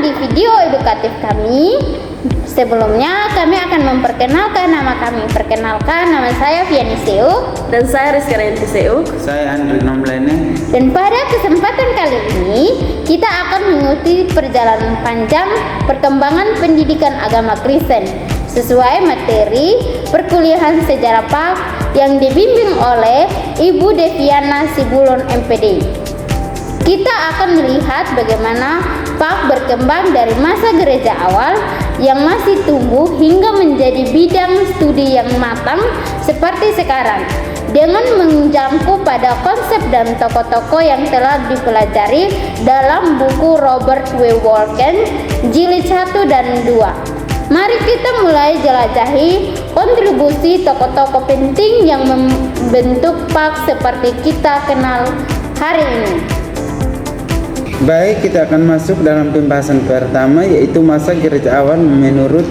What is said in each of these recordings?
di video edukatif kami. Sebelumnya kami akan memperkenalkan nama kami. Perkenalkan, nama saya Viani Seu. Dan saya Rizky Renti Seu. Saya Andri Nomlene. Dan pada kesempatan kali ini kita akan mengikuti perjalanan panjang perkembangan pendidikan agama Kristen sesuai materi perkuliahan sejarah PAK yang dibimbing oleh Ibu Deviana Sibulon MPD. Kita akan melihat bagaimana PAK berkembang dari masa gereja awal yang masih tumbuh hingga menjadi bidang studi yang matang seperti sekarang, dengan menjangkau pada konsep dan tokoh-tokoh yang telah dipelajari dalam buku Robert W. Walken, Jilid 1 dan 2. Mari kita mulai jelajahi kontribusi tokoh-tokoh penting yang membentuk PAK seperti kita kenal hari ini. Baik, kita akan masuk dalam pembahasan pertama, yaitu masa gereja awal menurut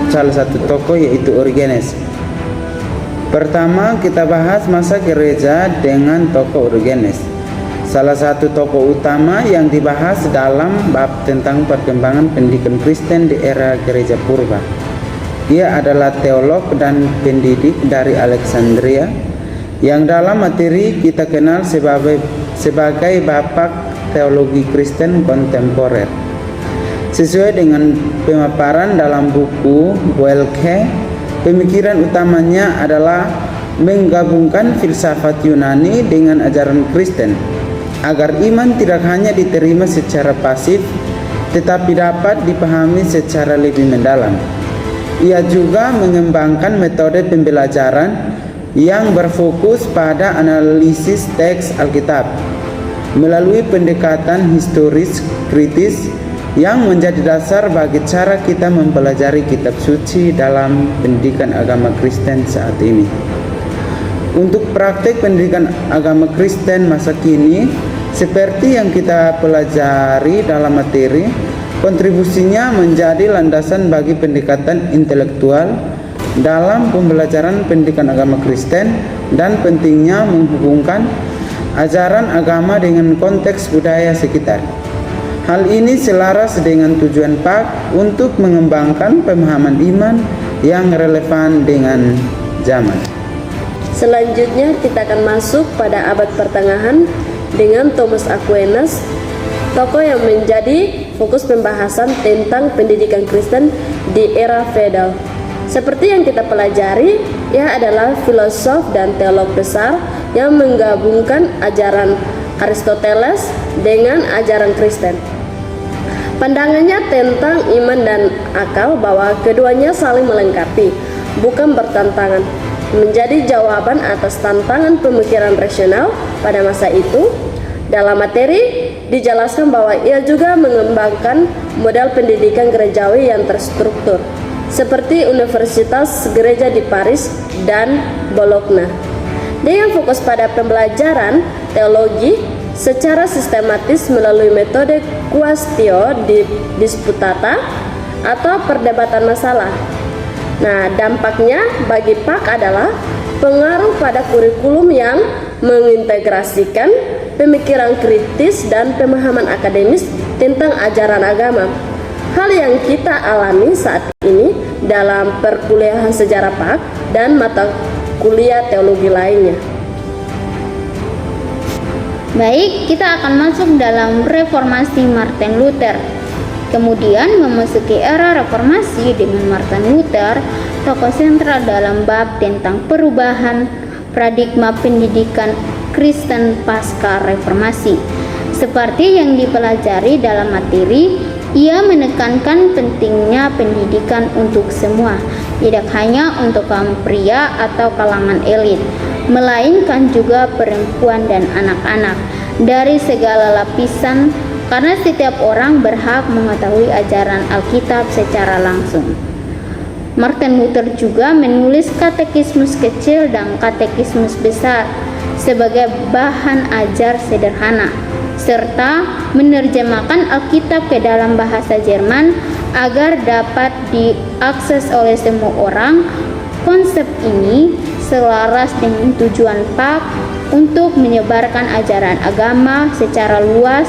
salah satu tokoh, yaitu Origenes. Pertama, kita bahas masa gereja dengan tokoh Origenes. Salah satu tokoh utama yang dibahas dalam bab tentang perkembangan pendidikan Kristen di era gereja purba. Ia adalah teolog dan pendidik dari Alexandria yang dalam materi kita kenal sebagai Bapak Teologi Kristen Kontemporer. Sesuai dengan pemaparan dalam buku Walke, pemikiran utamanya adalah menggabungkan filsafat Yunani dengan ajaran Kristen agar iman tidak hanya diterima secara pasif tetapi dapat dipahami secara lebih mendalam. Ia juga mengembangkan metode pembelajaran yang berfokus pada analisis teks Alkitab melalui pendekatan historis kritis yang menjadi dasar bagi cara kita mempelajari kitab suci dalam pendidikan agama Kristen saat ini. Untuk praktek pendidikan agama Kristen masa kini, seperti yang kita pelajari dalam materi, kontribusinya menjadi landasan bagi pendekatan intelektual dalam pembelajaran pendidikan agama Kristen dan pentingnya menghubungkan ajaran agama dengan konteks budaya sekitar. Hal ini selaras dengan tujuan PAK untuk mengembangkan pemahaman iman yang relevan dengan zaman. Selanjutnya kita akan masuk pada abad pertengahan dengan Thomas Aquinas, tokoh yang menjadi fokus pembahasan tentang pendidikan Kristen di era feodal. Seperti yang kita pelajari, ia adalah filosof dan teolog besar yang menggabungkan ajaran Aristoteles dengan ajaran Kristen. Pandangannya tentang iman dan akal bahwa keduanya saling melengkapi, bukan bertentangan, menjadi jawaban atas tantangan pemikiran rasional pada masa itu. Dalam materi dijelaskan bahwa ia juga mengembangkan model pendidikan gerejawi yang terstruktur, seperti Universitas Gereja di Paris dan Bologna, dengan fokus pada pembelajaran teologi secara sistematis melalui metode quaestio disputata atau perdebatan masalah. Nah, dampaknya bagi PAK adalah pengaruh pada kurikulum yang mengintegrasikan pemikiran kritis dan pemahaman akademis tentang ajaran agama. Hal yang kita alami saat ini dalam perkuliahan sejarah PAK dan mata kuliah teologi lainnya. Baik, kita akan masuk dalam reformasi Martin Luther. Kemudian memasuki era reformasi dengan Martin Luther, tokoh sentral dalam bab tentang perubahan paradigma pendidikan Kristen pasca reformasi. Seperti yang dipelajari dalam materi, ia menekankan pentingnya pendidikan untuk semua, tidak hanya untuk kaum pria atau kalangan elit, melainkan juga perempuan dan anak-anak dari segala lapisan, karena setiap orang berhak mengetahui ajaran Alkitab secara langsung. Martin Luther juga menulis katekismus kecil dan katekismus besar sebagai bahan ajar sederhana, serta menerjemahkan Alkitab ke dalam bahasa Jerman agar dapat diakses oleh semua orang. Konsep ini selaras dengan tujuan PAK untuk menyebarkan ajaran agama secara luas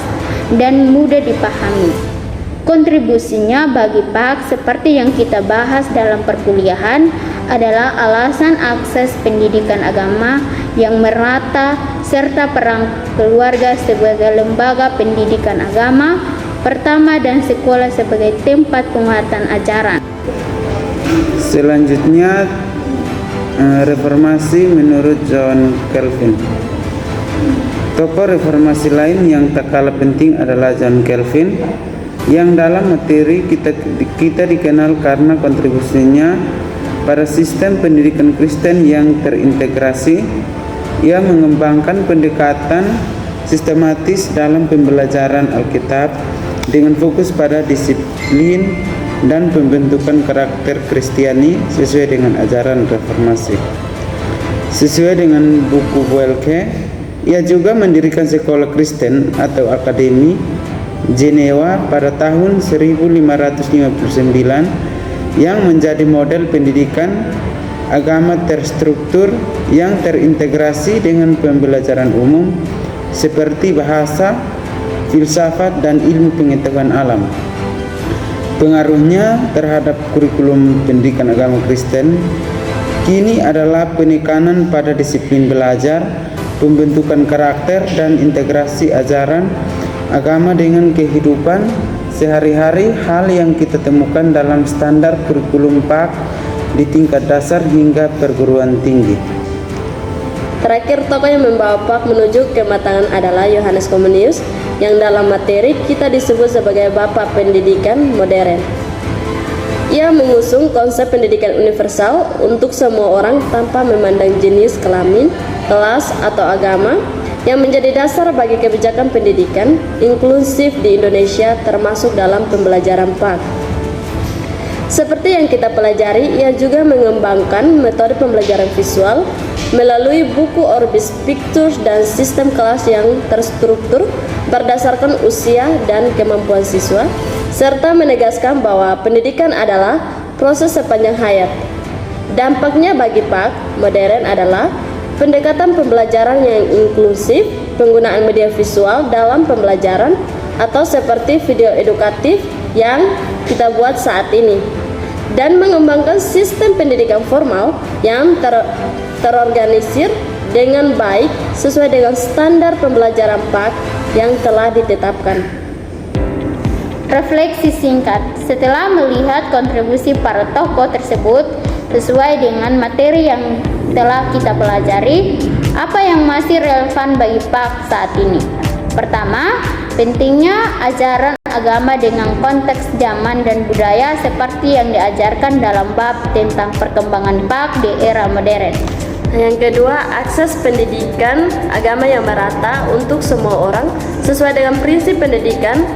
dan mudah dipahami. Kontribusinya bagi PAK seperti yang kita bahas dalam perkuliahan adalah alasan akses pendidikan agama yang merata serta peran keluarga sebagai lembaga pendidikan agama pertama dan sekolah sebagai tempat penguatan ajaran. Selanjutnya reformasi menurut John Calvin. Tokoh reformasi lain yang tak kalah penting adalah John Calvin, yang dalam materi kita dikenal karena kontribusinya pada sistem pendidikan Kristen yang terintegrasi. Ia mengembangkan pendekatan sistematis dalam pembelajaran Alkitab dengan fokus pada disiplin dan pembentukan karakter Kristiani sesuai dengan ajaran reformasi. Sesuai dengan buku Welke, ia juga mendirikan sekolah Kristen atau akademi Jenewa pada tahun 1559 yang menjadi model pendidikan agama terstruktur yang terintegrasi dengan pembelajaran umum seperti bahasa, filsafat, dan ilmu pengetahuan alam. Pengaruhnya terhadap kurikulum pendidikan agama Kristen kini adalah penekanan pada disiplin belajar, pembentukan karakter, dan integrasi ajaran agama dengan kehidupan sehari-hari, hal yang kita temukan dalam standar kurikulum PAK di tingkat dasar hingga perguruan tinggi. Terakhir, tokoh yang membawa PAK menuju kematangan adalah Yohanes Comenius, yang dalam materi kita disebut sebagai Bapak Pendidikan Modern. Ia mengusung konsep pendidikan universal untuk semua orang tanpa memandang jenis kelamin, kelas, atau agama, yang menjadi dasar bagi kebijakan pendidikan inklusif di Indonesia termasuk dalam pembelajaran PAK. Seperti yang kita pelajari, ia juga mengembangkan metode pembelajaran visual melalui buku Orbis Pictures dan sistem kelas yang terstruktur berdasarkan usia dan kemampuan siswa, serta menegaskan bahwa pendidikan adalah proses sepanjang hayat. Dampaknya bagi PAK modern adalah pendekatan pembelajaran yang inklusif, penggunaan media visual dalam pembelajaran atau seperti video edukatif yang kita buat saat ini, dan mengembangkan sistem pendidikan formal yang terorganisir dengan baik sesuai dengan standar pembelajaran PAK yang telah ditetapkan. Refleksi singkat. Setelah melihat kontribusi para tokoh tersebut sesuai dengan materi yang telah kita pelajari, apa yang masih relevan bagi PAK saat ini? Pertama, pentingnya ajaran agama dengan konteks zaman dan budaya seperti yang diajarkan dalam bab tentang perkembangan PAK di era modern. Yang kedua, akses pendidikan agama yang merata untuk semua orang sesuai dengan prinsip pendidikan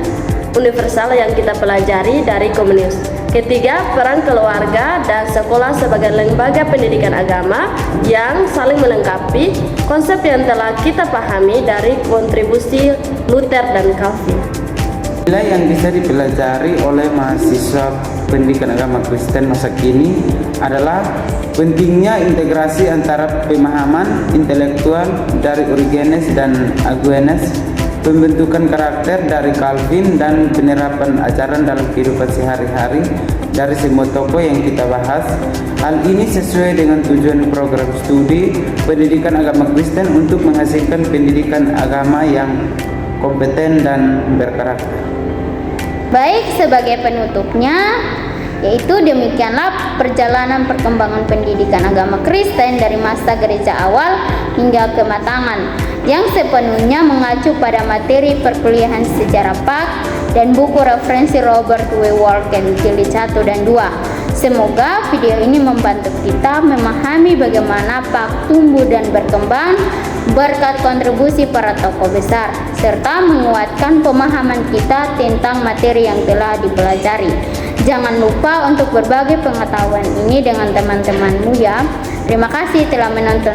universal yang kita pelajari dari Comenius. Ketiga, peran keluarga dan sekolah sebagai lembaga pendidikan agama yang saling melengkapi, konsep yang telah kita pahami dari kontribusi Luther dan Calvin. Nilai yang bisa dipelajari oleh mahasiswa pendidikan agama Kristen masa kini adalah pentingnya integrasi antara pemahaman intelektual dari Origenes dan Aquinas, pembentukan karakter dari Calvin, dan penerapan ajaran dalam kehidupan sehari-hari dari semua tokoh yang kita bahas. Hal ini sesuai dengan tujuan program studi pendidikan agama Kristen untuk menghasilkan pendidikan agama yang kompeten dan berkarakter. Baik, sebagai penutupnya, yaitu demikianlah perjalanan perkembangan pendidikan agama Kristen dari masa gereja awal hingga kematangan, yang sepenuhnya mengacu pada materi perkuliahan sejarah PAK dan buku referensi Robert W. Walken jilid 1 dan 2. Semoga video ini membantu kita memahami bagaimana PAK tumbuh dan berkembang berkat kontribusi para tokoh besar, serta menguatkan pemahaman kita tentang materi yang telah dipelajari. Jangan lupa untuk berbagi pengetahuan ini dengan teman-temanmu ya. Terima kasih telah menonton.